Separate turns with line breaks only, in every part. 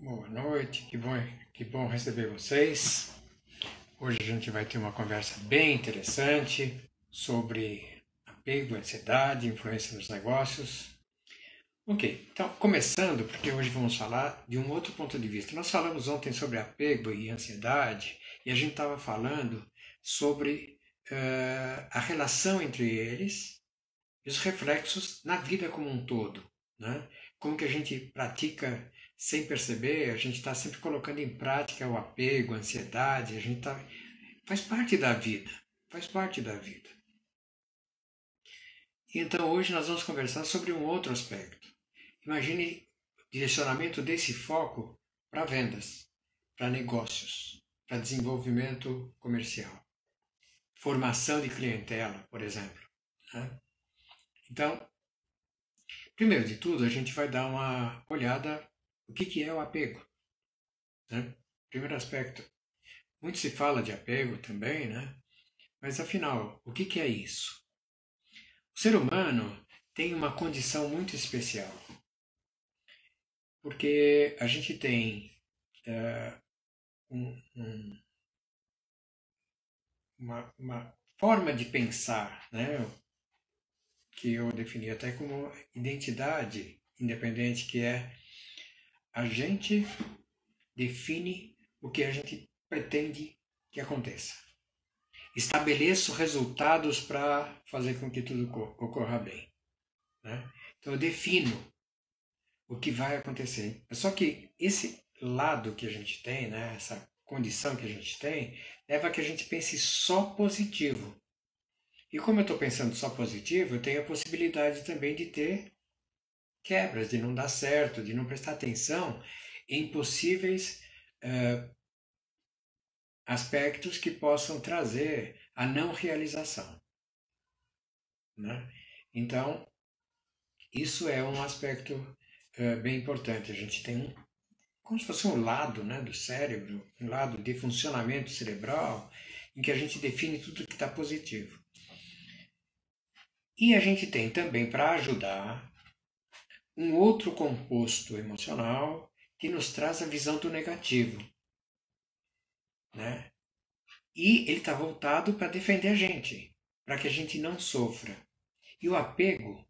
Boa noite, que bom receber vocês. Hoje a gente vai ter uma conversa bem interessante sobre apego, ansiedade, influência nos negócios. Ok, então começando, porque hoje vamos falar de um outro ponto de vista. Nós falamos ontem sobre apego e ansiedade e a gente estava falando sobre a relação entre eles e os reflexos na vida como um todo, né? Como que a gente pratica sem perceber, a gente está sempre colocando em prática o apego, a ansiedade, faz parte da vida, faz parte da vida. E então hoje nós vamos conversar sobre um outro aspecto. Imagine o direcionamento desse foco para vendas, para negócios, para desenvolvimento comercial, formação de clientela, por exemplo, né? Então, primeiro de tudo, a gente vai dar uma olhada no que é o apego, né? Primeiro aspecto. Muito se fala de apego também, né? Mas afinal, o que é isso? O ser humano tem uma condição muito especial, porque a gente tem um, um, uma forma de pensar, né? Que eu defini até como identidade independente, que é a gente define o que a gente pretende que aconteça. Estabeleço resultados para fazer com que tudo ocorra bem, né? Então eu defino o que vai acontecer. Só que esse lado que a gente tem, né, essa condição que a gente tem, leva a que a gente pense só positivo. E como eu estou pensando só positivo, eu tenho a possibilidade também de ter quebras, de não dar certo, de não prestar atenção em possíveis aspectos que possam trazer a não realização, né? Então, isso é um aspecto bem importante. A gente tem como se fosse um lado, né, do cérebro, um lado de funcionamento cerebral, em que a gente define tudo que está positivo. E a gente tem também, para ajudar, um outro composto emocional que nos traz a visão do negativo, né? E ele está voltado para defender a gente, para que a gente não sofra. E o apego,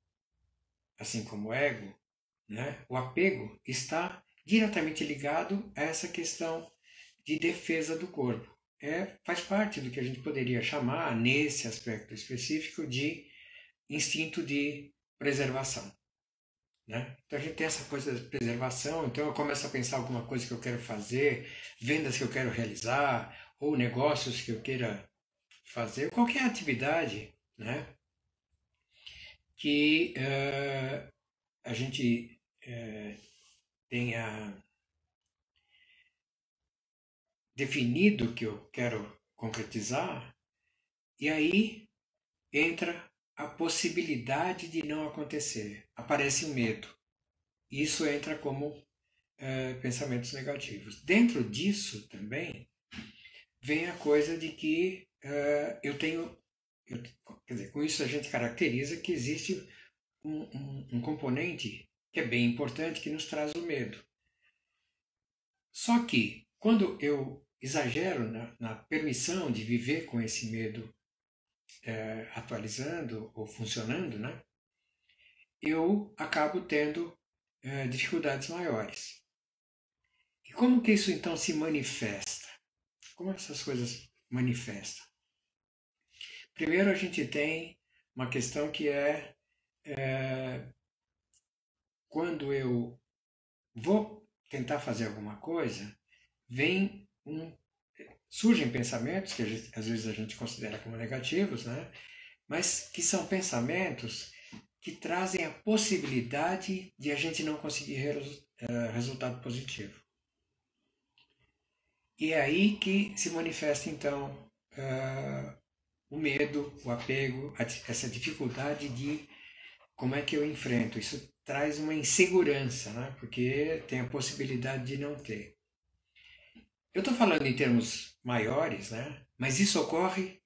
assim como o ego, né? O apego está diretamente ligado a essa questão de defesa do corpo. Faz parte do que a gente poderia chamar, nesse aspecto específico, de instinto de preservação, né? Então a gente tem essa coisa de preservação, então eu começo a pensar alguma coisa que eu quero fazer, vendas que eu quero realizar, ou negócios que eu queira fazer, qualquer atividade, né? Que a gente tenha definido que eu quero concretizar, e aí entra a possibilidade de não acontecer. Aparece o medo. Isso entra como pensamentos negativos. Dentro disso também vem a coisa de que quer dizer, com isso a gente caracteriza que existe um componente que é bem importante que nos traz o medo. Só que quando eu exagero na permissão de viver com esse medo atualizando ou funcionando, né, eu acabo tendo dificuldades maiores. E como que isso então se manifesta? Como essas coisas manifestam? Primeiro a gente tem uma questão que quando eu vou tentar fazer alguma coisa, surgem pensamentos que às vezes a gente considera como negativos, né? Mas que são pensamentos que trazem a possibilidade de a gente não conseguir resultado positivo. E é aí que se manifesta então o medo, o apego, essa dificuldade de como é que eu enfrento. Isso traz uma insegurança, né? Porque tem a possibilidade de não ter. Eu estou falando em termos maiores, né? Mas isso ocorre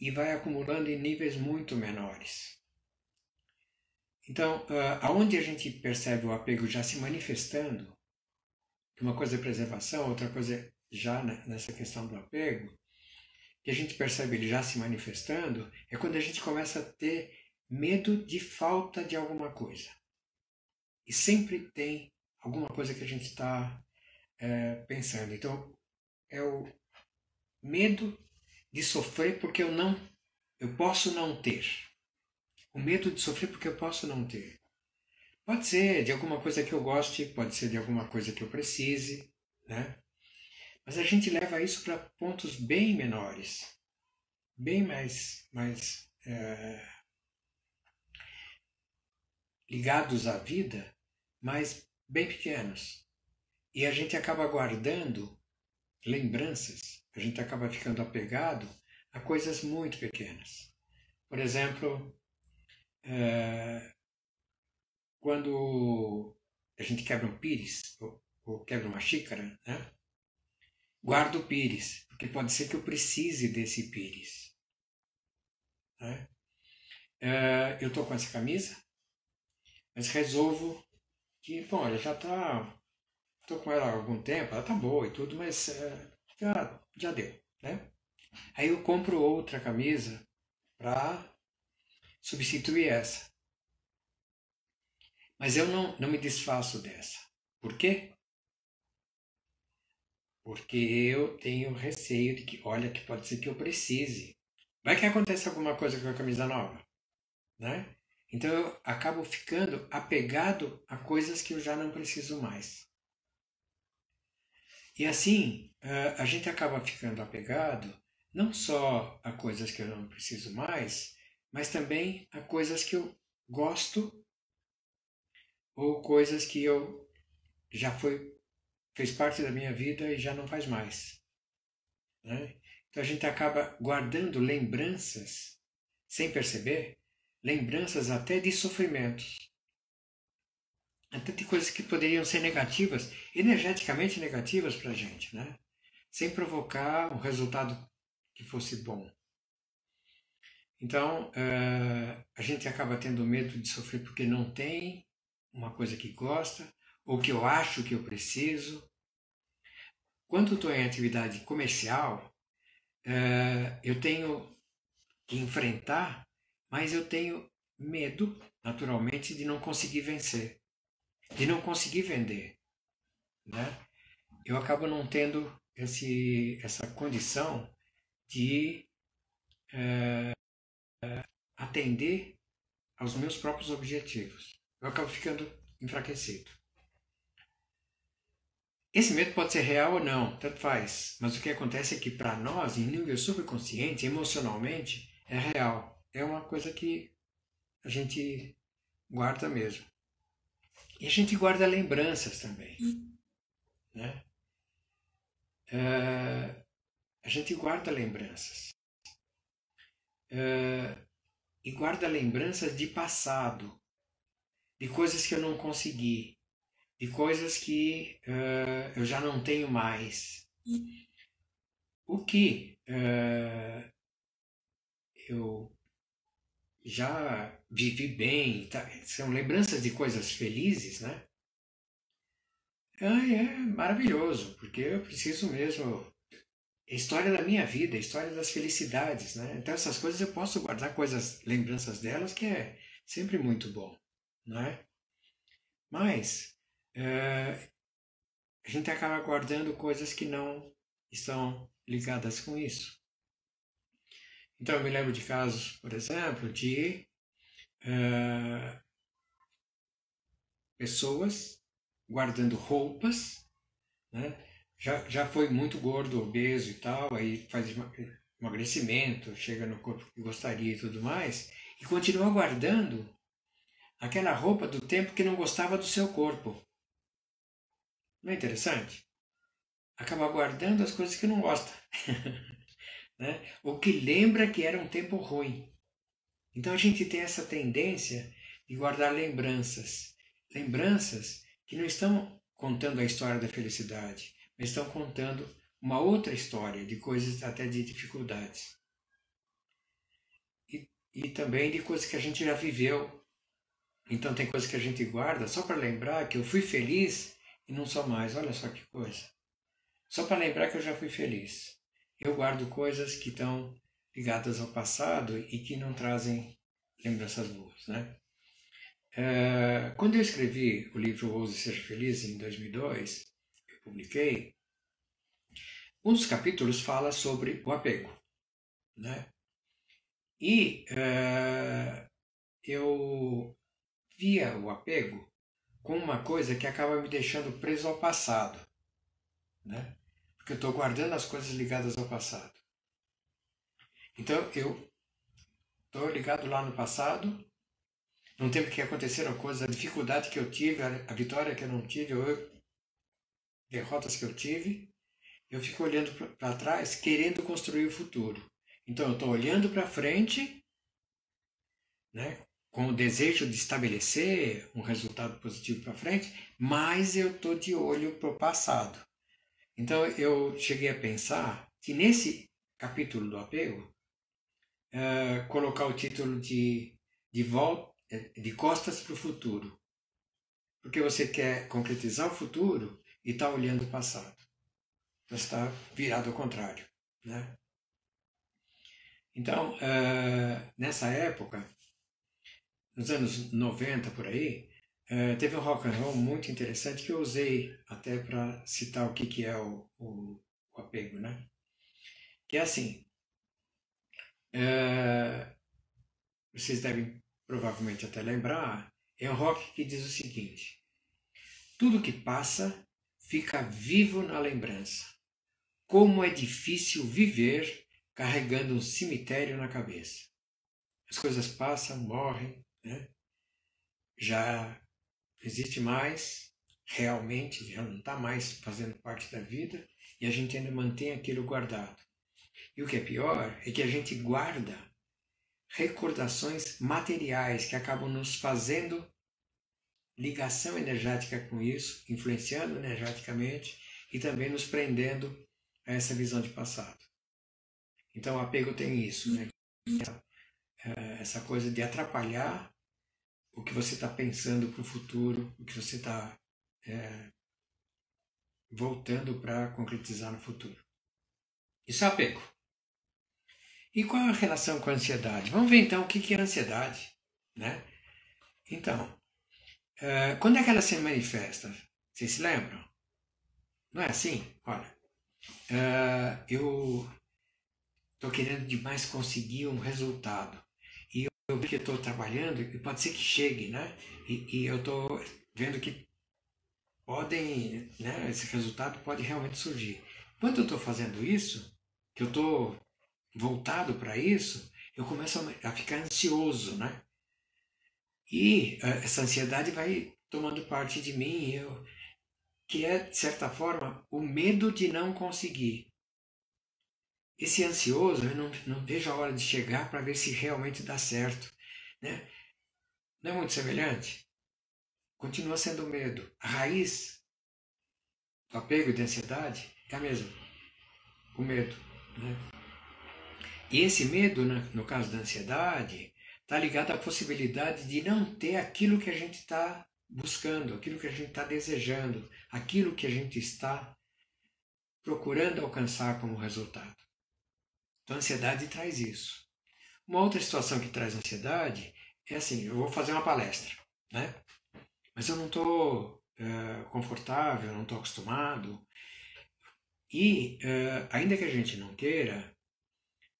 e vai acumulando em níveis muito menores. Então, aonde a gente percebe o apego já se manifestando uma coisa é preservação, outra coisa é já nessa questão do apego, que a gente percebe ele já se manifestando, é quando a gente começa a ter medo de falta de alguma coisa. E sempre tem alguma coisa que a gente está pensando. Então, é o medo de sofrer porque eu posso não ter. O medo de sofrer porque eu posso não ter. Pode ser de alguma coisa que eu goste, pode ser de alguma coisa que eu precise, né? Mas a gente leva isso para pontos bem menores, bem mais ligados à vida, mas bem pequenos. E a gente acaba guardando lembranças, a gente acaba ficando apegado a coisas muito pequenas. Por exemplo, quando a gente quebra um pires, ou quebra uma xícara, né? Guardo o pires, porque pode ser que eu precise desse pires. Né? Eu estou com essa camisa, mas resolvo que, bom, ela já está. Estou com ela há algum tempo, ela está boa e tudo, mas já deu. Né? Aí eu compro outra camisa para substituir essa. Mas eu não me desfaço dessa. Por quê? Porque eu tenho receio de que, olha, que pode ser que eu precise. Vai que acontece alguma coisa com a camisa nova, né? Então eu acabo ficando apegado a coisas que eu já não preciso mais. E assim, a gente acaba ficando apegado não só a coisas que eu não preciso mais, mas também a coisas que eu gosto ou coisas que eu fez parte da minha vida e já não faz mais. Né? Então a gente acaba guardando lembranças, sem perceber, lembranças até de sofrimentos. Até de coisas que poderiam ser negativas, energeticamente negativas para a gente, né? Sem provocar um resultado que fosse bom. Então, a gente acaba tendo medo de sofrer porque não tem uma coisa que gosta, ou que eu acho que eu preciso. Quando estou em atividade comercial, eu tenho que enfrentar, mas eu tenho medo, naturalmente, de não conseguir vencer, de não conseguir vender. Né? Eu acabo não tendo essa condição de atender aos meus próprios objetivos. Eu acabo ficando enfraquecido. Esse medo pode ser real ou não, tanto faz. Mas o que acontece é que para nós, em nível subconsciente, emocionalmente, é real. É uma coisa que a gente guarda mesmo. E a gente guarda lembranças também. Né? A gente guarda lembranças. E guarda lembranças de passado, de coisas que eu não consegui, de coisas que eu já não tenho mais. O que eu já vivi bem, tá? São lembranças de coisas felizes, né? É maravilhoso, porque eu preciso mesmo. É a história da minha vida, a história das felicidades, né? Então essas coisas eu posso guardar coisas, lembranças delas, que é sempre muito bom, não é? Mas a gente acaba guardando coisas que não estão ligadas com isso. Então eu me lembro de casos, por exemplo, de pessoas guardando roupas, né? Já foi muito gordo, obeso e tal, aí faz emagrecimento, chega no corpo que gostaria e tudo mais, e continua guardando aquela roupa do tempo que não gostava do seu corpo. Não é interessante? Acaba guardando as coisas que não gosta. Né? O que lembra que era um tempo ruim. Então a gente tem essa tendência de guardar lembranças. Lembranças que não estão contando a história da felicidade, mas estão contando uma outra história de coisas até de dificuldades. E também de coisas que a gente já viveu. Então tem coisas que a gente guarda só para lembrar que eu fui feliz e não sou mais. Olha só que coisa. Só para lembrar que eu já fui feliz. Eu guardo coisas que estão ligadas ao passado e que não trazem lembranças boas, né? Quando eu escrevi o livro Ouse Ser Feliz, em 2002, eu publiquei, um dos capítulos fala sobre o apego, né? E eu via o apego como uma coisa que acaba me deixando preso ao passado, né? Porque eu estou guardando as coisas ligadas ao passado. Então eu estou ligado lá no passado, num tempo que aconteceram coisas, a dificuldade que eu tive, a vitória que eu não tive, ou derrotas que eu tive, eu fico olhando para trás, querendo construir o futuro. Então eu estou olhando para frente, né, com o desejo de estabelecer um resultado positivo para frente, mas eu estou de olho para o passado. Então eu cheguei a pensar que nesse capítulo do apego, colocar o título de volta, de costas para o futuro, porque você quer concretizar o futuro e está olhando o passado. Você está virado ao contrário, né? Então, nessa época, nos anos 90 por aí, teve um rock and roll muito interessante que eu usei até para citar o que é o apego, né? Que é assim, vocês devem provavelmente até lembrar, é um rock que diz o seguinte: tudo que passa fica vivo na lembrança. Como é difícil viver carregando um cemitério na cabeça. As coisas passam, morrem, né? Já não existe mais, realmente, já não está mais fazendo parte da vida, e a gente ainda mantém aquilo guardado. E o que é pior é que a gente guarda recordações materiais que acabam nos fazendo ligação energética com isso, influenciando energeticamente e também nos prendendo a essa visão de passado. Então o apego tem isso, né? Essa coisa de atrapalhar o que você está pensando para o futuro, o que você está voltando para concretizar no futuro. Isso é apego. E qual é a relação com a ansiedade? Vamos ver então o que é a ansiedade, né? Então, quando é que ela se manifesta? Vocês se lembram? Não é assim? Olha, eu estou querendo demais conseguir um resultado. E eu vejo que estou trabalhando e pode ser que chegue, né? E eu estou vendo que podem, né, esse resultado pode realmente surgir. Quando eu estou fazendo isso, que eu estou voltado para isso, eu começo a ficar ansioso, né? E essa ansiedade vai tomando parte de mim, que é, de certa forma, o medo de não conseguir. Esse ansioso, eu não vejo a hora de chegar para ver se realmente dá certo, né? Não é muito semelhante? Continua sendo o medo. A raiz do apego e da ansiedade é a mesma, o medo, né? E esse medo, no caso da ansiedade, está ligado à possibilidade de não ter aquilo que a gente está buscando, aquilo que a gente está desejando, aquilo que a gente está procurando alcançar como resultado. Então a ansiedade traz isso. Uma outra situação que traz ansiedade é assim, eu vou fazer uma palestra, né? Mas eu não estou confortável, não estou acostumado. E, ainda que a gente não queira,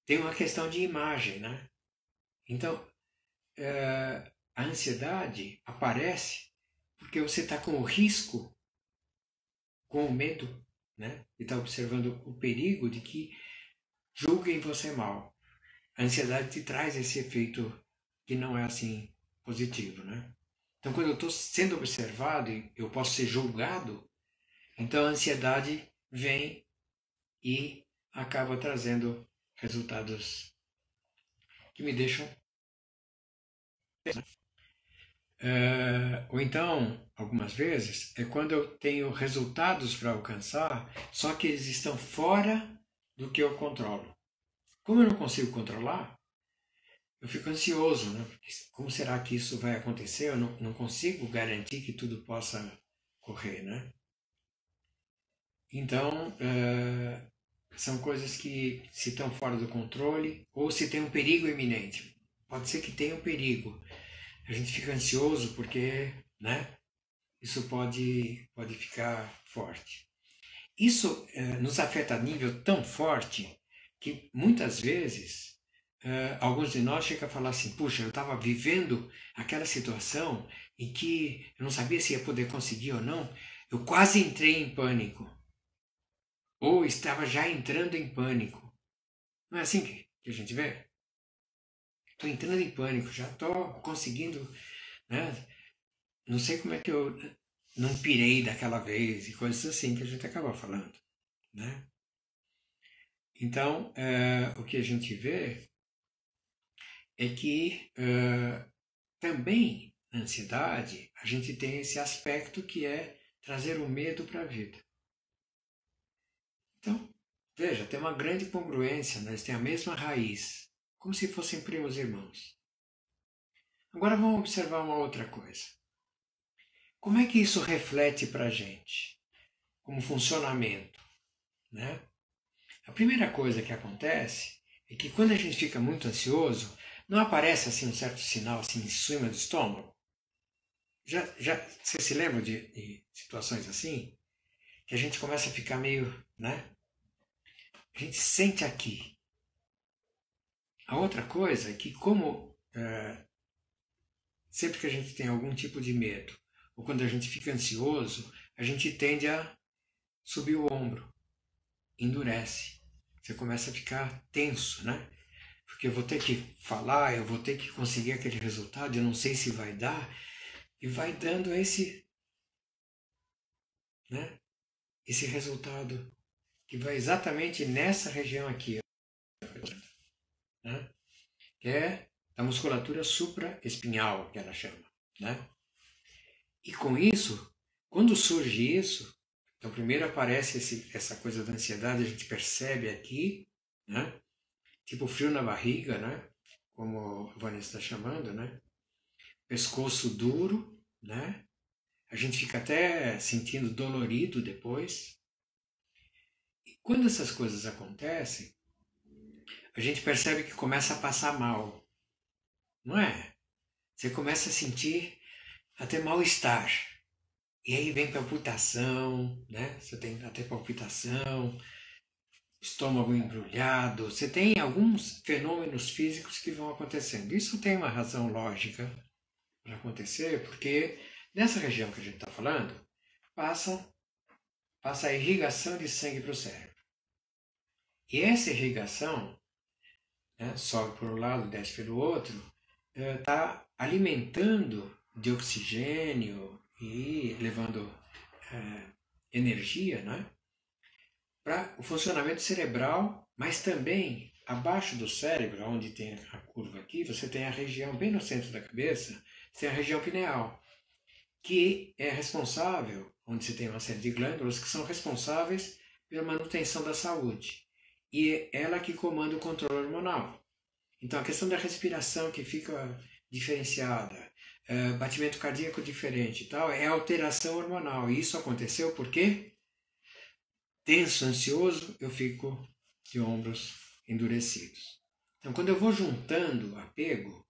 tem uma questão de imagem, né? Então, a ansiedade aparece porque você está com o risco, com o medo, né? E está observando o perigo de que julguem você mal. A ansiedade te traz esse efeito que não é assim positivo, né? Então, quando eu estou sendo observado e eu posso ser julgado, então a ansiedade vem e acaba trazendo resultados que me deixam. Ou então, algumas vezes, é quando eu tenho resultados para alcançar, só que eles estão fora do que eu controlo. Como eu não consigo controlar, eu fico ansioso, né? Porque como será que isso vai acontecer? Eu não consigo garantir que tudo possa correr, né? Então, são coisas que se estão fora do controle ou se tem um perigo iminente. Pode ser que tenha um perigo. A gente fica ansioso porque, né, isso pode ficar forte. Isso nos afeta a nível tão forte que muitas vezes alguns de nós chegam a falar assim: puxa, eu estava vivendo aquela situação em que eu não sabia se ia poder conseguir ou não, eu quase entrei em pânico, ou estava já entrando em pânico. Não é assim que a gente vê? Estou entrando em pânico, já estou conseguindo, né? Não sei como é que eu não pirei daquela vez e coisas assim que a gente acaba falando, né? Então, o que a gente vê é que também na ansiedade a gente tem esse aspecto que é trazer o medo para a vida. Então, veja, tem uma grande congruência, né? Eles têm a mesma raiz, como se fossem primos irmãos. Agora vamos observar uma outra coisa. Como é que isso reflete para a gente? Como funcionamento, né? A primeira coisa que acontece é que quando a gente fica muito ansioso, não aparece assim um certo sinal assim em cima do estômago? Você se lembra de situações assim? Que a gente começa a ficar meio, né? A gente sente aqui. A outra coisa é que como sempre que a gente tem algum tipo de medo, ou quando a gente fica ansioso, a gente tende a subir o ombro, endurece. Você começa a ficar tenso, né? Porque eu vou ter que falar, eu vou ter que conseguir aquele resultado, eu não sei se vai dar, e vai dando né, esse resultado que vai exatamente nessa região aqui, né, que é a musculatura supraespinhal, que ela chama, né? E com isso, quando surge isso, então primeiro aparece essa coisa da ansiedade, a gente percebe aqui, né? Tipo frio na barriga, né? Como a Vanessa está chamando, né? Pescoço duro, né? A gente fica até sentindo dolorido depois. E quando essas coisas acontecem, a gente percebe que começa a passar mal, não é? Você começa a sentir até mal-estar. E aí vem palpitação, né? Você tem até palpitação, estômago embrulhado. Você tem alguns fenômenos físicos que vão acontecendo. Isso tem uma razão lógica para acontecer, porque nessa região que a gente está falando, passa, passa a irrigação de sangue para o cérebro. E essa irrigação, né, sobe por um lado, desce pelo outro, está alimentando de oxigênio e levando energia, né, para o funcionamento cerebral, mas também abaixo do cérebro, onde tem a curva aqui, você tem a região bem no centro da cabeça, você tem a região pineal, que é responsável, onde você tem uma série de glândulas que são responsáveis pela manutenção da saúde. E é ela que comanda o controle hormonal. Então a questão da respiração que fica diferenciada, batimento cardíaco diferente e tal, é alteração hormonal. E isso aconteceu porque tenso, ansioso, eu fico de ombros endurecidos. Então, quando eu vou juntando apego,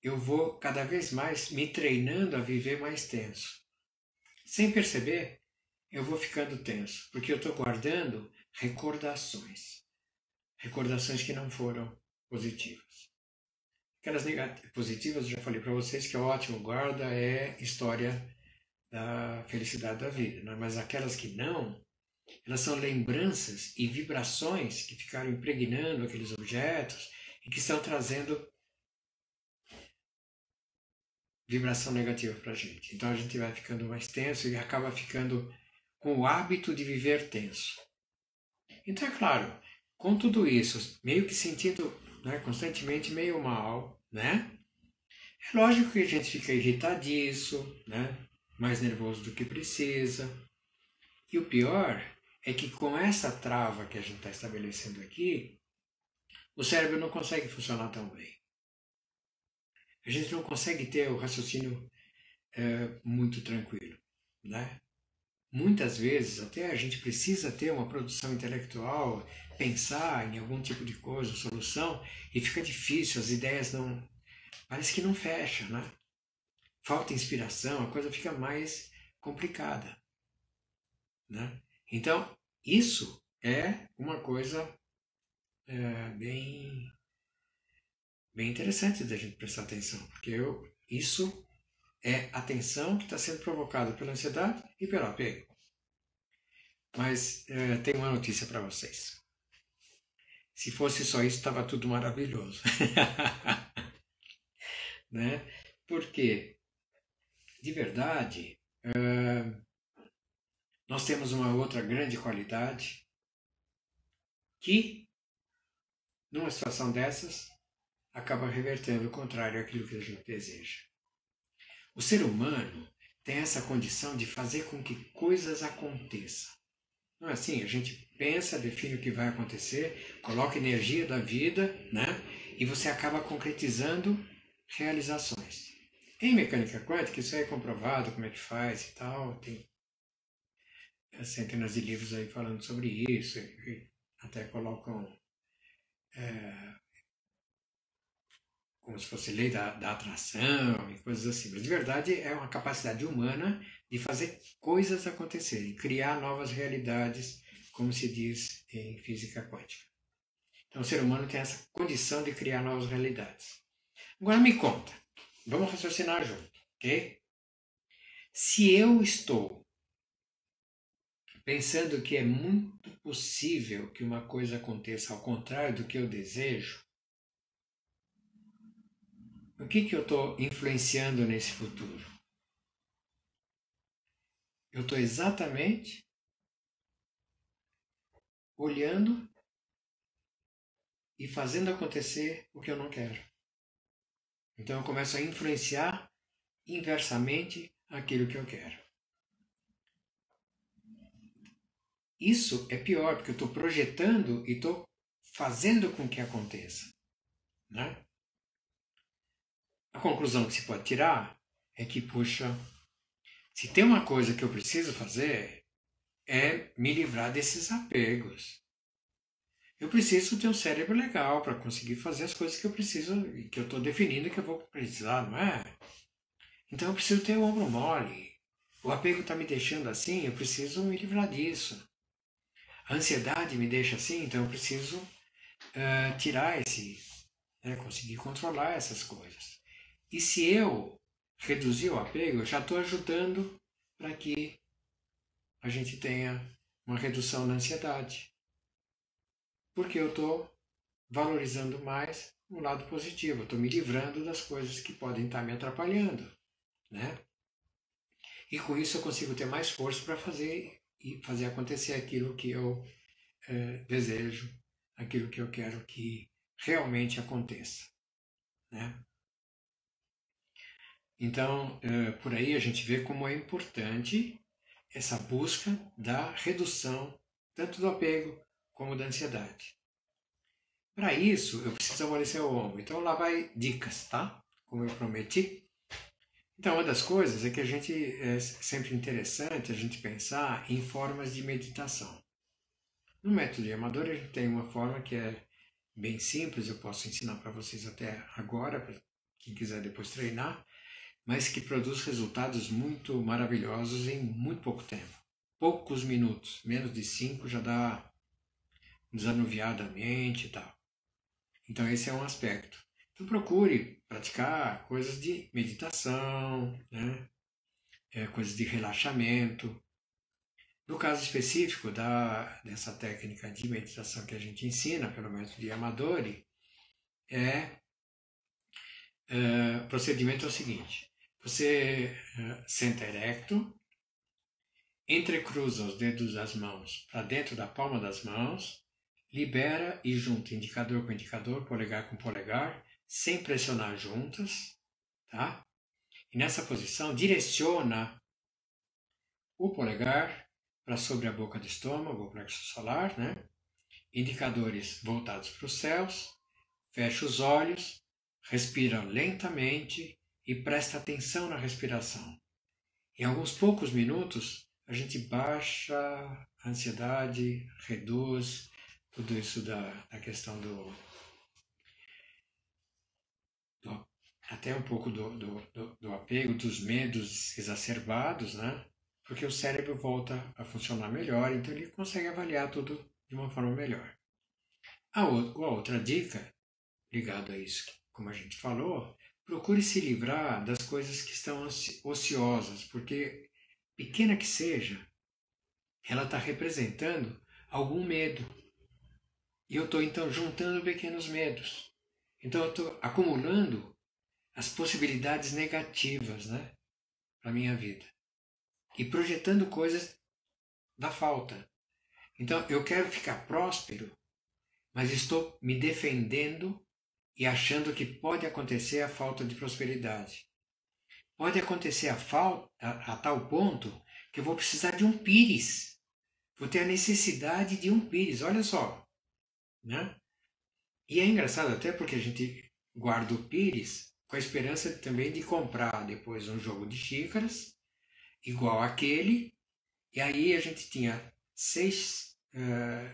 eu vou cada vez mais me treinando a viver mais tenso. Sem perceber, eu vou ficando tenso, porque eu estou guardando recordações. Recordações que não foram positivas. Aquelas positivas, eu já falei para vocês que é ótimo, guarda é história da felicidade da vida, né? Mas aquelas que não, elas são lembranças e vibrações que ficaram impregnando aqueles objetos e que estão trazendo vibração negativa para a gente. Então a gente vai ficando mais tenso e acaba ficando com o hábito de viver tenso. Então é claro, com tudo isso, meio que sentindo, né, constantemente meio mal, né? É lógico que a gente fica irritadiço, né? Mais nervoso do que precisa. E o pior é que com essa trava que a gente está estabelecendo aqui, o cérebro não consegue funcionar tão bem. A gente não consegue ter o raciocínio muito tranquilo, né? muitas vezes até a gente precisa ter uma produção intelectual, pensar em algum tipo de coisa, solução, e fica difícil, as ideias não... Parece que não fecha, né? Falta inspiração, a coisa fica mais complicada, né? Então, isso é uma coisa bem interessante da gente prestar atenção, porque isso é a tensão que está sendo provocada pela ansiedade e pelo apego. Mas tenho uma notícia para vocês. Se fosse só isso, estava tudo maravilhoso. Né? Porque, de verdade, nós temos uma outra grande qualidade que, numa situação dessas, acaba revertendo o contrário àquilo que a gente deseja. O ser humano tem essa condição de fazer com que coisas aconteçam. Não é assim? A gente pensa, define o que vai acontecer, coloca energia da vida, né? E você acaba concretizando realizações. Em mecânica quântica, isso aí é comprovado, como é que faz e tal. Tem centenas de livros aí falando sobre isso. E até colocam como se fosse lei da atração e coisas assim. Mas, de verdade, é uma capacidade humana de fazer coisas acontecerem, criar novas realidades, como se diz em física quântica. Então, o ser humano tem essa condição de criar novas realidades. Agora me conta, vamos raciocinar junto, ok? Se eu estou pensando que é muito possível que uma coisa aconteça ao contrário do que eu desejo, o que eu estou influenciando nesse futuro? Eu estou exatamente olhando e fazendo acontecer o que eu não quero. Então eu começo a influenciar inversamente aquilo que eu quero. Isso é pior, porque eu estou projetando e estou fazendo com que aconteça, né? A conclusão que se pode tirar é que, puxa, se tem uma coisa que eu preciso fazer, é me livrar desses apegos. Eu preciso ter um cérebro legal para conseguir fazer as coisas que eu preciso e que eu estou definindo que eu vou precisar, não é? Então eu preciso ter o ombro mole. O apego está me deixando assim, eu preciso me livrar disso. A ansiedade me deixa assim, então eu preciso tirar conseguir controlar essas coisas. E se eu reduzir o apego, eu já estou ajudando para que a gente tenha uma redução da ansiedade. Porque eu estou valorizando mais o lado positivo, eu estou me livrando das coisas que podem estar me atrapalhando, né? E com isso eu consigo ter mais força para fazer acontecer aquilo que eu desejo, aquilo que eu quero que realmente aconteça, né? Então, por aí a gente vê como é importante essa busca da redução tanto do apego como da ansiedade. Para isso, eu preciso amolecer o ombro. Então, lá vai dicas, tá? Como eu prometi. Então, uma das coisas é que é sempre interessante a gente pensar em formas de meditação. No método de Amador, a gente tem uma forma que é bem simples, eu posso ensinar para vocês até agora, para quem quiser depois treinar, mas que produz resultados muito maravilhosos em muito pouco tempo. Poucos minutos, menos de 5 já dá desanuviada a mente e tal. Então esse é um aspecto. Então procure praticar coisas de meditação, né? Coisas de relaxamento. No caso específico dessa técnica de meditação que a gente ensina pelo método de Amadori, o procedimento é o seguinte: você senta erecto, entrecruza os dedos das mãos para dentro da palma das mãos, libera e junta indicador com indicador, polegar com polegar, sem pressionar juntas, tá? E nessa posição direciona o polegar para sobre a boca do estômago, o plexo solar, né? Indicadores voltados para os céus, fecha os olhos, respira lentamente e presta atenção na respiração. Em alguns poucos minutos, a gente baixa a ansiedade, reduz tudo isso da questão até um pouco do apego, dos medos exacerbados, né? Porque o cérebro volta a funcionar melhor, então ele consegue avaliar tudo de uma forma melhor. A outra dica, ligada a isso, como a gente falou, procure se livrar das coisas que estão ociosas, porque, pequena que seja, ela está representando algum medo. E eu estou, então, juntando pequenos medos. Então, eu estou acumulando as possibilidades negativas, né, para a minha vida. E projetando coisas da falta. Então, eu quero ficar próspero, mas estou me defendendo e achando que pode acontecer a falta de prosperidade. Pode acontecer a tal ponto que eu vou precisar de um pires. Vou ter a necessidade de um pires, olha só. Né? E é engraçado até porque a gente guarda o pires com a esperança também de comprar depois um jogo de xícaras, igual aquele, e aí a gente tinha 6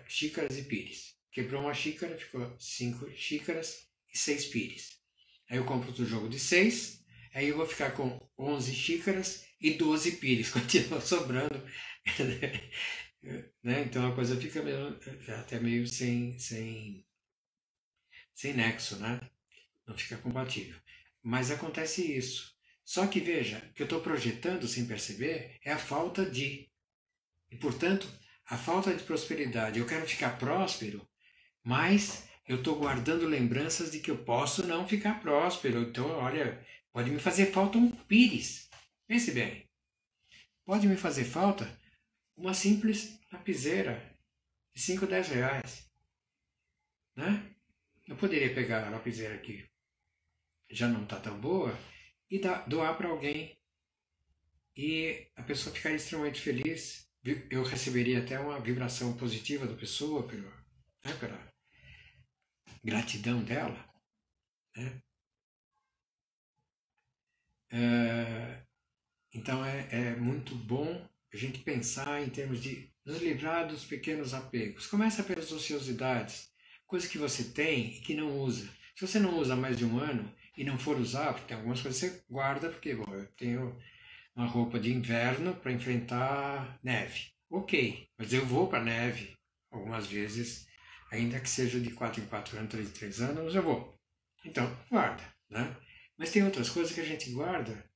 xícaras e pires. Quebrou uma xícara, ficou 5 xícaras e 6 pires. Aí eu compro outro jogo de 6, aí eu vou ficar com 11 xícaras e 12 pires, continua sobrando. Né? Então a coisa fica até meio sem nexo, né? Não fica compatível. Mas acontece isso. Só que veja, o que eu estou projetando sem perceber é a falta de. E, portanto, a falta de prosperidade. Eu quero ficar próspero, mas eu estou guardando lembranças de que eu posso não ficar próspero. Então, olha, pode me fazer falta um pires. Pense bem. Pode me fazer falta uma simples lapiseira de 5, 10 reais. Né? Eu poderia pegar a lapiseira que já não está tão boa e doar para alguém. E a pessoa ficaria extremamente feliz. Eu receberia até uma vibração positiva da pessoa pela gratidão dela. Né? Então é muito bom a gente pensar em termos de nos livrar dos pequenos apegos. Começa pelas ociosidades, coisas que você tem e que não usa. Se você não usa há mais de um ano e não for usar, porque tem algumas coisas que você guarda, porque bom, eu tenho uma roupa de inverno para enfrentar neve. Ok, mas eu vou para neve algumas vezes, ainda que seja de 4 em 4 anos, 3 em 3 anos, eu vou. Então, guarda. Né? Mas tem outras coisas que a gente guarda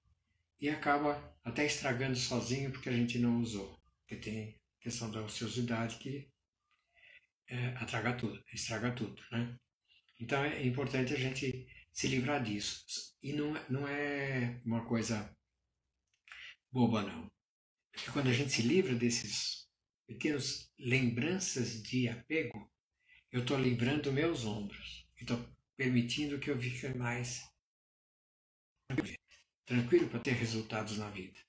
e acaba até estragando sozinho porque a gente não usou. Porque tem a questão da ociosidade que estraga tudo. Né? Então é importante a gente se livrar disso. E não é uma coisa boba, não. Porque quando a gente se livra desses pequenos lembranças de apego, eu estou livrando meus ombros. Estou permitindo que eu fique mais tranquilo para ter resultados na vida.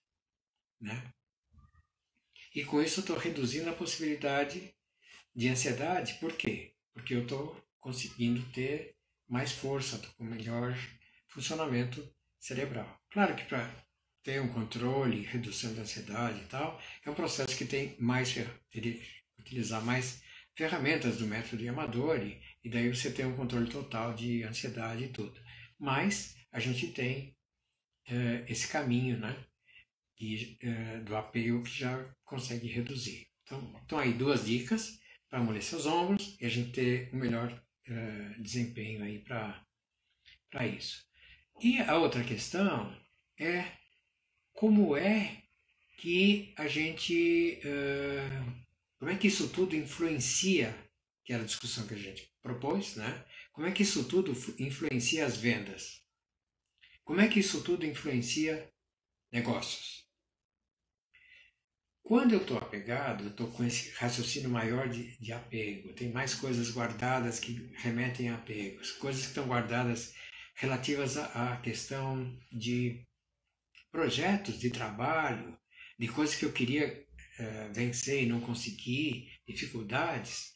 Né? E com isso eu estou reduzindo a possibilidade de ansiedade. Por quê? Porque eu estou conseguindo ter mais força, estou com melhor funcionamento cerebral. Claro que para ter um controle, redução da ansiedade e tal, é um processo que tem teria que utilizar mais ferramentas do método Yamadori, e daí você tem um controle total de ansiedade e tudo. Mas a gente tem esse caminho, né, do apego que já consegue reduzir. Então aí 2 dicas para amolecer os ombros e a gente ter um melhor desempenho aí para isso. E a outra questão é como é que a gente, como é que isso tudo influencia, que era a discussão que a gente propôs, né? Como é que isso tudo influencia as vendas? Como é que isso tudo influencia negócios? Quando eu estou apegado, eu estou com esse raciocínio maior de apego. Tem mais coisas guardadas que remetem a apegos, coisas que estão guardadas relativas à questão de projetos de trabalho, de coisas que eu queria vencer e não consegui, dificuldades.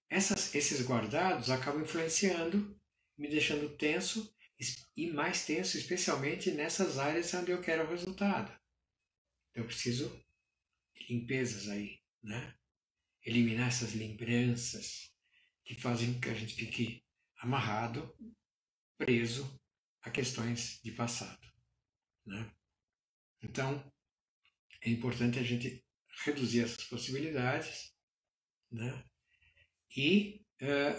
Esses guardados acabam influenciando, me deixando tenso e mais tenso, especialmente nessas áreas onde eu quero o resultado. Eu preciso limpezas aí, né? Eliminar essas lembranças que fazem com que a gente fique amarrado, preso a questões de passado, né? Então, é importante a gente reduzir essas possibilidades, né? E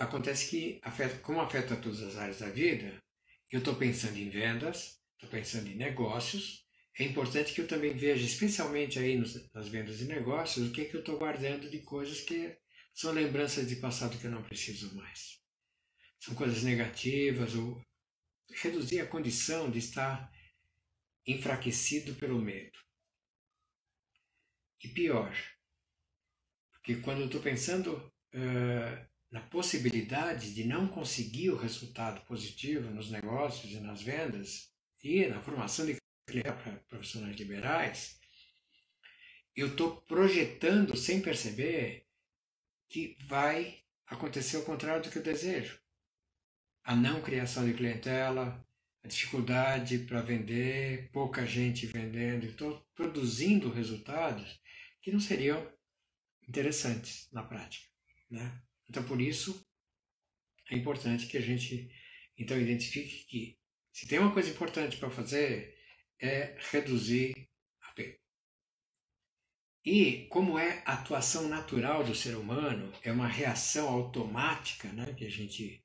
acontece que, como afeta todas as áreas da vida, eu estou pensando em vendas, estou pensando em negócios, é importante que eu também veja, especialmente aí nas vendas e negócios, o que eu estou guardando de coisas que são lembranças de passado que eu não preciso mais. São coisas negativas, ou reduzir a condição de estar enfraquecido pelo medo. E pior, porque quando eu estou pensando na possibilidade de não conseguir o resultado positivo nos negócios e nas vendas e na formação de clientes para profissionais liberais, eu estou projetando sem perceber que vai acontecer o contrário do que eu desejo. A não criação de clientela, a dificuldade para vender, pouca gente vendendo, estou produzindo resultados que não seriam interessantes na prática, né? Então, por isso, é importante que a gente, então, identifique que se tem uma coisa importante para fazer, é reduzir apego. E, como é a atuação natural do ser humano, é uma reação automática, né, que a gente,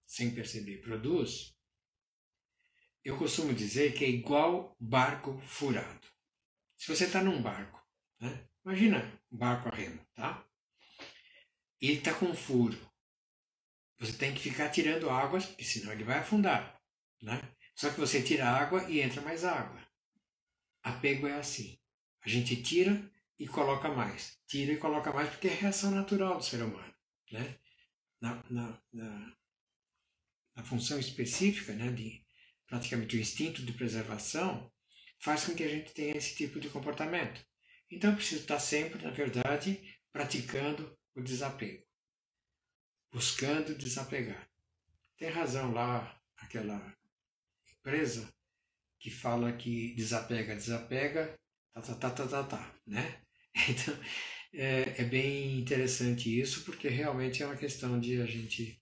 sem perceber, produz, eu costumo dizer que é igual barco furado. Se você está num barco, né, imagina um barco a remo, tá? E ele está com um furo. Você tem que ficar tirando água, porque senão ele vai afundar, né? Só que você tira água e entra mais água. Apego é assim. A gente tira e coloca mais. Tira e coloca mais, porque é a reação natural do ser humano, né? Na função específica, né, de praticamente o instinto de preservação, faz com que a gente tenha esse tipo de comportamento. Então eu preciso estar sempre, na verdade, praticando o desapego. Buscando desapegar. Tem razão lá aquela empresa que fala que desapega, né? Então, é bem interessante isso, porque realmente é uma questão de a gente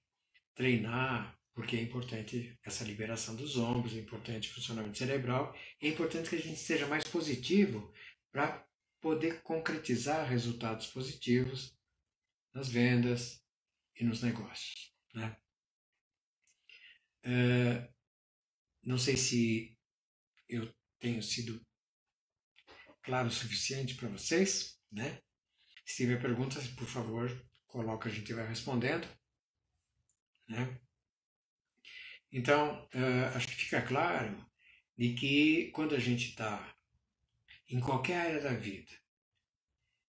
treinar, porque é importante essa liberação dos ombros, é importante o funcionamento cerebral, é importante que a gente seja mais positivo para poder concretizar resultados positivos nas vendas e nos negócios, né? Não sei se eu tenho sido claro o suficiente para vocês, né? Se tiver perguntas, por favor, coloca, a gente vai respondendo, né? Então, acho que fica claro de que quando a gente está em qualquer área da vida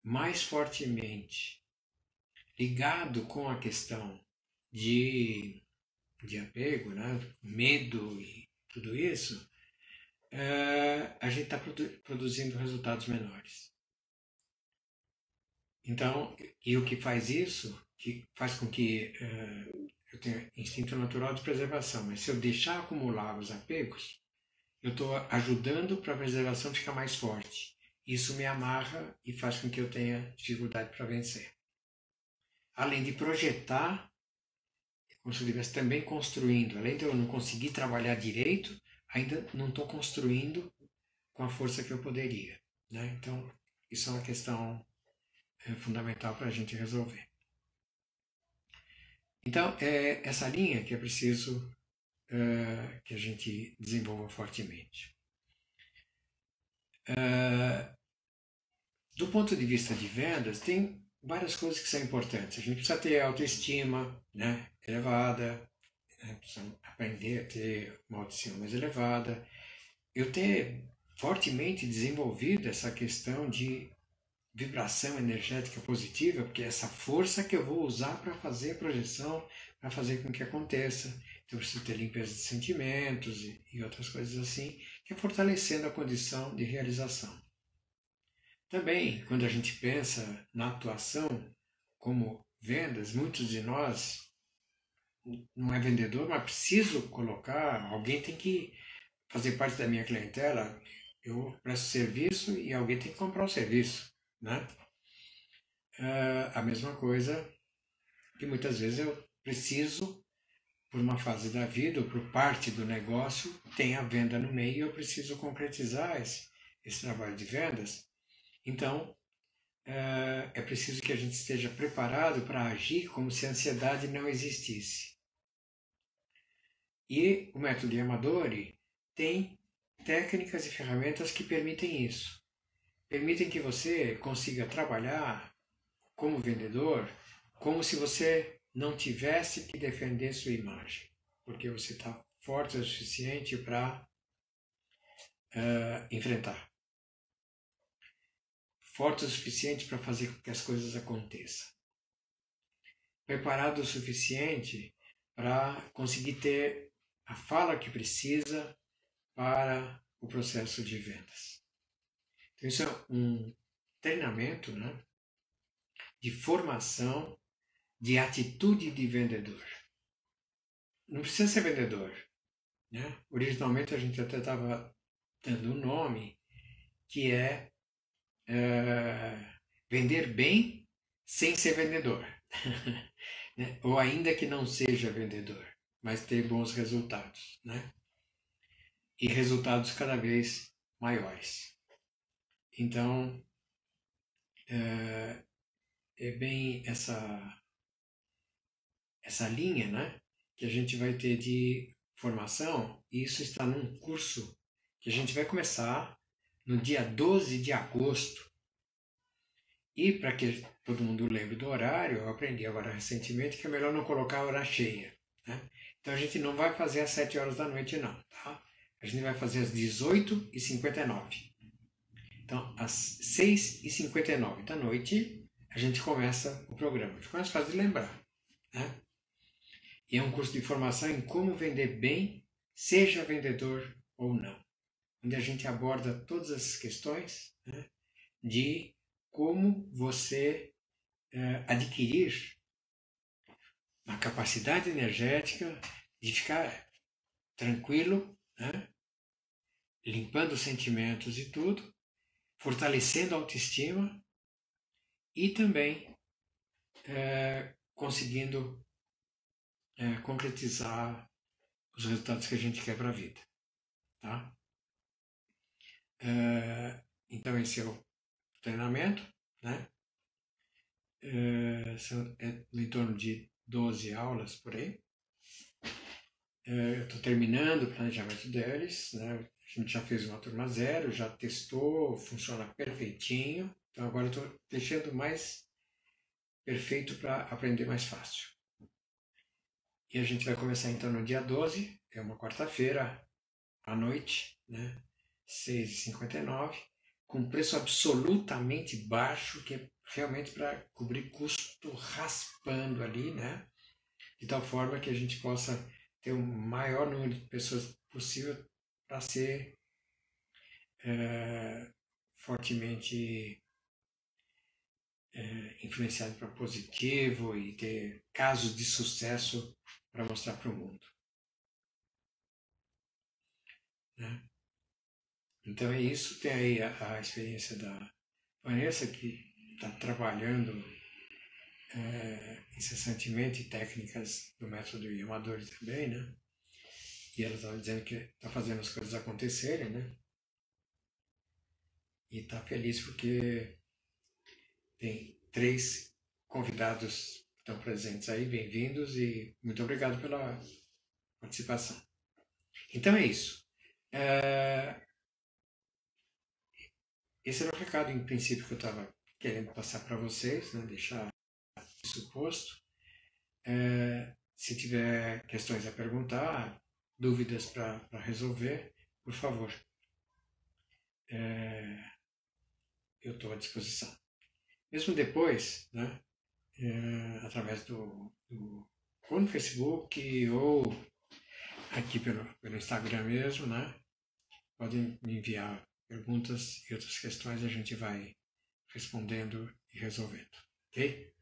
mais fortemente ligado com a questão de apego, né? Medo e tudo isso, a gente está produzindo resultados menores. Então, e o que faz isso, que faz com que eu tenha instinto natural de preservação, mas se eu deixar acumular os apegos, eu estou ajudando para a preservação ficar mais forte. Isso me amarra e faz com que eu tenha dificuldade para vencer. Além de projetar, como se eu estivesse também construindo, além de eu não conseguir trabalhar direito, ainda não estou construindo com a força que eu poderia, né? Então, isso é uma questão fundamental para a gente resolver. Então, é essa linha que é preciso que a gente desenvolva fortemente. Do ponto de vista de vendas, tem várias coisas que são importantes. A gente precisa ter autoestima, né, elevada, né, precisa aprender a ter uma autoestima mais elevada. Eu ter fortemente desenvolvido essa questão de vibração energética positiva, porque é essa força que eu vou usar para fazer a projeção, para fazer com que aconteça. Então eu preciso ter limpeza de sentimentos e outras coisas assim, que é fortalecendo a condição de realização. Também, quando a gente pensa na atuação como vendas, muitos de nós não é vendedor, mas preciso colocar, alguém tem que fazer parte da minha clientela, eu presto serviço e alguém tem que comprar o serviço, né? A mesma coisa que muitas vezes eu preciso, por uma fase da vida ou por parte do negócio, tem a venda no meio e eu preciso concretizar esse trabalho de vendas. Então, é preciso que a gente esteja preparado para agir como se a ansiedade não existisse. E o método Yamadori tem técnicas e ferramentas que permitem isso. Permitem que você consiga trabalhar como vendedor como se você não tivesse que defender sua imagem, porque você está forte o suficiente para enfrentar. Forte o suficiente para fazer com que as coisas aconteçam. Preparado o suficiente para conseguir ter a fala que precisa para o processo de vendas. Então, isso é um treinamento, né, de formação de atitude de vendedor. Não precisa ser vendedor, né? Originalmente a gente até estava dando um nome que é vender bem sem ser vendedor. Né? Ou ainda que não seja vendedor, mas ter bons resultados, né? E resultados cada vez maiores. Então, é bem essa linha, né, que a gente vai ter de formação, e isso está num curso que a gente vai começar no dia 12 de agosto. E para que todo mundo lembre do horário, eu aprendi agora recentemente que é melhor não colocar a hora cheia, né? Então a gente não vai fazer às 7 horas da noite não, tá? A gente vai fazer às 18h59. Então, às 6h59 da noite, a gente começa o programa. Fica mais fácil de lembrar, né? E é um curso de formação em como vender bem, seja vendedor ou não. Onde a gente aborda todas essas questões, né, de como você adquirir uma capacidade energética de ficar tranquilo, né, limpando os sentimentos e tudo, fortalecendo a autoestima e também conseguindo concretizar os resultados que a gente quer para a vida. Tá? Então esse é o treinamento, né? São em torno de 12 aulas por aí. Eu estou terminando o planejamento deles, né? A gente já fez uma turma 0, já testou, funciona perfeitinho. Então agora eu estou deixando mais perfeito para aprender mais fácil. E a gente vai começar então no dia 12, é uma quarta-feira à noite, né? 6h59, com preço absolutamente baixo, que é realmente para cobrir custo raspando ali, né? De tal forma que a gente possa ter o maior número de pessoas possível para ser fortemente influenciado para positivo e ter casos de sucesso para mostrar para o mundo. Né? Então é isso. Tem aí a experiência da Vanessa, que está trabalhando incessantemente técnicas do método Yamadori também, né? E ela estava dizendo que está fazendo as coisas acontecerem, né? E está feliz porque tem 3 convidados que estão presentes aí, bem-vindos e muito obrigado pela participação. Então é isso. Esse era o recado, em princípio, que eu estava querendo passar para vocês, né? Deixar isso posto. Se tiver questões a perguntar, dúvidas para resolver, por favor, eu estou à disposição. Mesmo depois, né, através ou no Facebook ou aqui pelo Instagram mesmo, né, podem me enviar perguntas e outras questões, a gente vai respondendo e resolvendo, ok?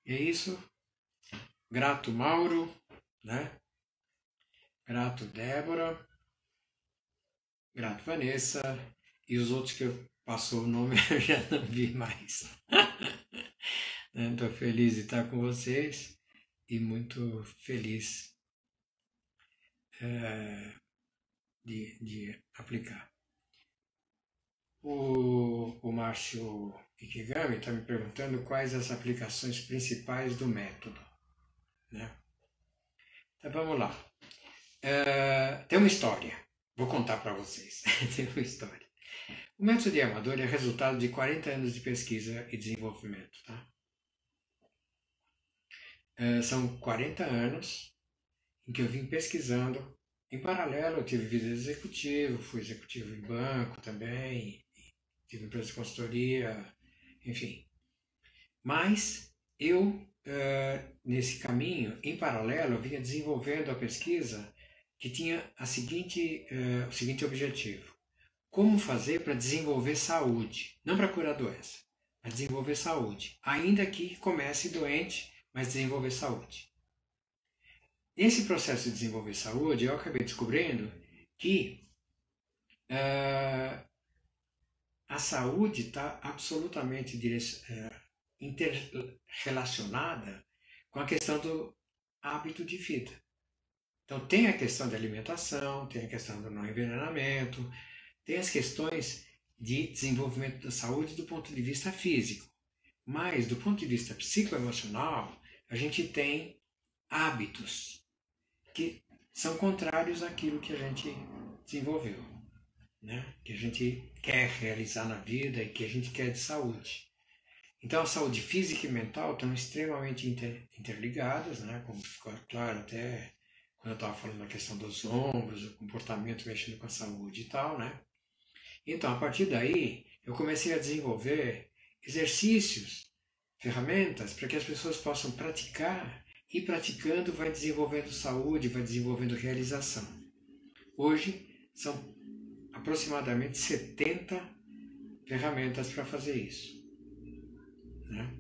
E é isso. Grato, Mauro, né? Grato, Débora. Grato, Vanessa. e os outros que passou o nome eu já não vi mais. Estou feliz de estar com vocês e muito feliz de aplicar. O Márcio Ikigami está me perguntando quais as aplicações principais do método, né? Então vamos lá. Tem uma história, vou contar para vocês. Tem uma história. O método de Amador é resultado de 40 anos de pesquisa e desenvolvimento. Tá? São 40 anos em que eu vim pesquisando. Em paralelo, eu tive vida executiva, fui executivo em banco também, tive empresa de consultoria, enfim. Mas eu, nesse caminho, em paralelo, eu vinha desenvolvendo a pesquisa que tinha o seguinte objetivo. Como fazer para desenvolver saúde? Não para curar doença, mas desenvolver saúde. Ainda que comece doente, mas desenvolver saúde. Nesse processo de desenvolver saúde, eu acabei descobrindo que a saúde está absolutamente interrelacionada com a questão do hábito de vida. Então tem a questão da alimentação, tem a questão do não envenenamento, tem as questões de desenvolvimento da saúde do ponto de vista físico. Mas do ponto de vista psicoemocional, a gente tem hábitos que são contrários àquilo que a gente desenvolveu, né? Que a gente quer realizar na vida e que a gente quer de saúde. Então a saúde física e mental estão extremamente interligadas, né? Como ficou claro até quando eu estava falando da questão dos ombros, o comportamento mexendo com a saúde e tal, né? Então a partir daí eu comecei a desenvolver exercícios, ferramentas para que as pessoas possam praticar e praticando vai desenvolvendo saúde, vai desenvolvendo realização. Hoje são aproximadamente 70 ferramentas para fazer isso, né?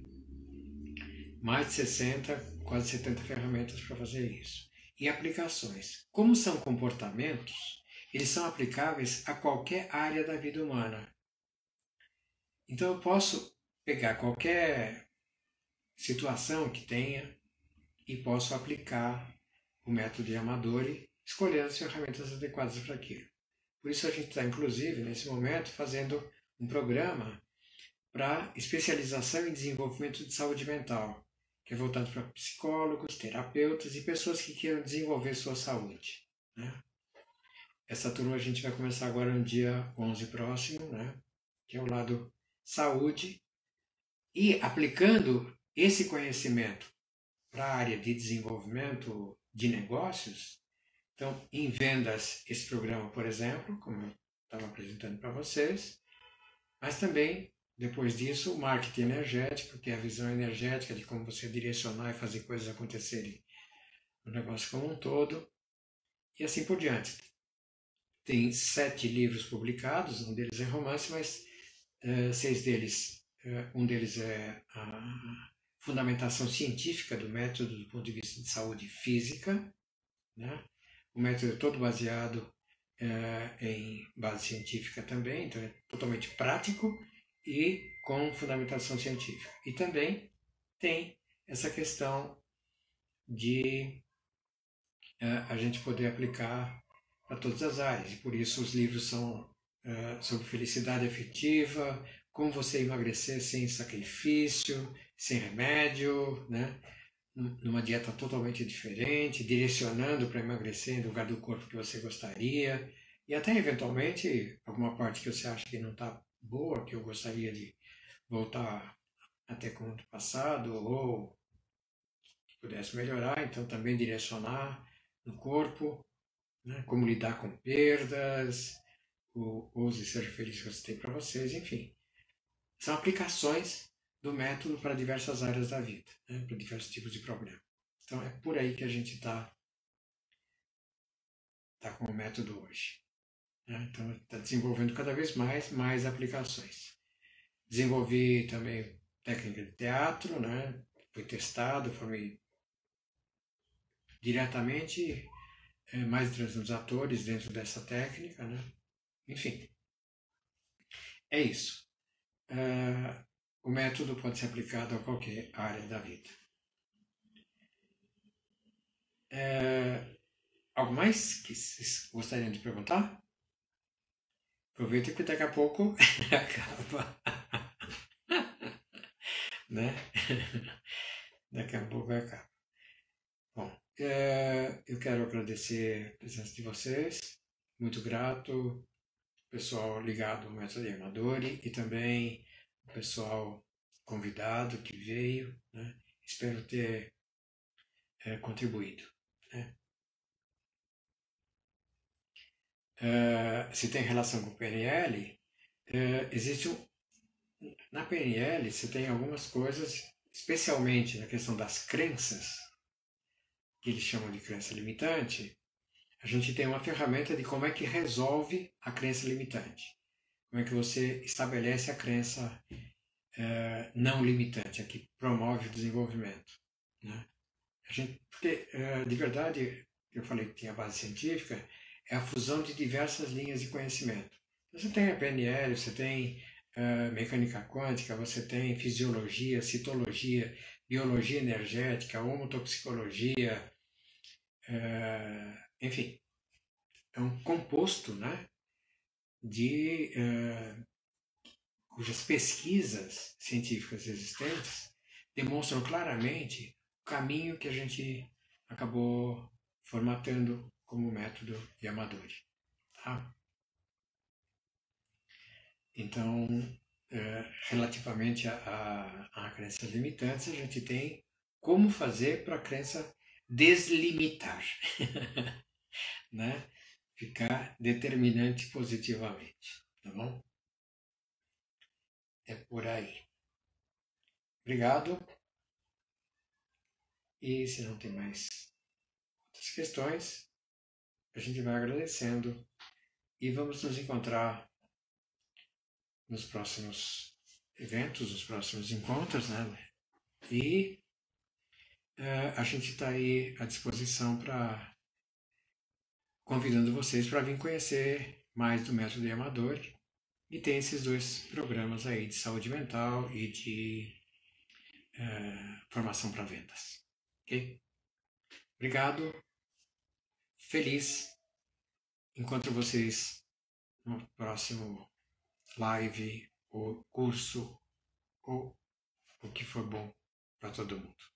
Mais de 60, quase 70 ferramentas para fazer isso. E aplicações. Como são comportamentos, eles são aplicáveis a qualquer área da vida humana. Então eu posso pegar qualquer situação que tenha e posso aplicar o método de Amadori, escolhendo as ferramentas adequadas para aquilo. Por isso a gente está, inclusive, nesse momento, fazendo um programa para especialização em desenvolvimento de saúde mental, que é voltado para psicólogos, terapeutas e pessoas que queiram desenvolver sua saúde, né? Essa turma a gente vai começar agora no dia 11 próximo, né? Que é o lado saúde, e aplicando esse conhecimento para a área de desenvolvimento de negócios. Então, em vendas, esse programa, por exemplo, como eu estava apresentando para vocês, mas também, depois disso, o marketing energético, que é a visão energética de como você direcionar e fazer coisas acontecerem no negócio como um todo, e assim por diante. Tem 7 livros publicados, um deles é romance, mas 6 deles, um deles é a fundamentação científica do método do ponto de vista de saúde física, né? O método é todo baseado em base científica também, então é totalmente prático e com fundamentação científica. E também tem essa questão de a gente poder aplicar para todas as áreas, e por isso os livros são sobre felicidade afetiva, como você emagrecer sem sacrifício, sem remédio, né? Numa dieta totalmente diferente, direcionando para emagrecer em lugar do corpo que você gostaria, e até eventualmente alguma parte que você acha que não está boa, que eu gostaria de voltar até como do passado, ou que pudesse melhorar, então também direcionar no corpo, né? Como lidar com perdas, use seja feliz que você tem para vocês, enfim. São aplicações do método para diversas áreas da vida, né? Para diversos tipos de problema. Então é por aí que a gente está com o método hoje, né? Então está desenvolvendo cada vez mais aplicações. Desenvolvi também técnica de teatro, né? Foi testado, formei diretamente mais de 300 atores dentro dessa técnica, né? Enfim, é isso. O método pode ser aplicado a qualquer área da vida. Algo mais que vocês gostariam de perguntar? Aproveita que daqui a pouco acaba, né? Daqui a pouco acaba. Bom, eu quero agradecer a presença de vocês, muito grato, pessoal ligado ao Método Yamadori e também o pessoal convidado que veio, né? Espero ter contribuído. Né? Se tem relação com o PNL, existe na PNL você tem algumas coisas, especialmente na questão das crenças, que eles chamam de crença limitante. A gente tem uma ferramenta de como é que resolve a crença limitante. Como é que você estabelece a crença não limitante, a que promove o desenvolvimento. Né? Porque, de verdade, eu falei que tinha base científica, é a fusão de diversas linhas de conhecimento. Você tem a PNL, você tem mecânica quântica, você tem fisiologia, citologia, biologia energética, homotoxicologia, enfim, é um composto, né, de cujas pesquisas científicas existentes demonstram claramente o caminho que a gente acabou formatando como método Yamadori. Tá? Então, relativamente a crenças limitantes, a gente tem como fazer para a crença deslimitar, né? Ficar determinante positivamente, tá bom? É por aí. Obrigado. E se não tem mais outras questões, a gente vai agradecendo e vamos nos encontrar nos próximos eventos, nos próximos encontros, né? E a gente está aí à disposição para convidando vocês para vir conhecer mais do método Yamadori e tem esses dois programas aí de saúde mental e de formação para vendas. Ok? Obrigado. Feliz. Encontro vocês no próximo live ou curso ou o que for bom para todo mundo.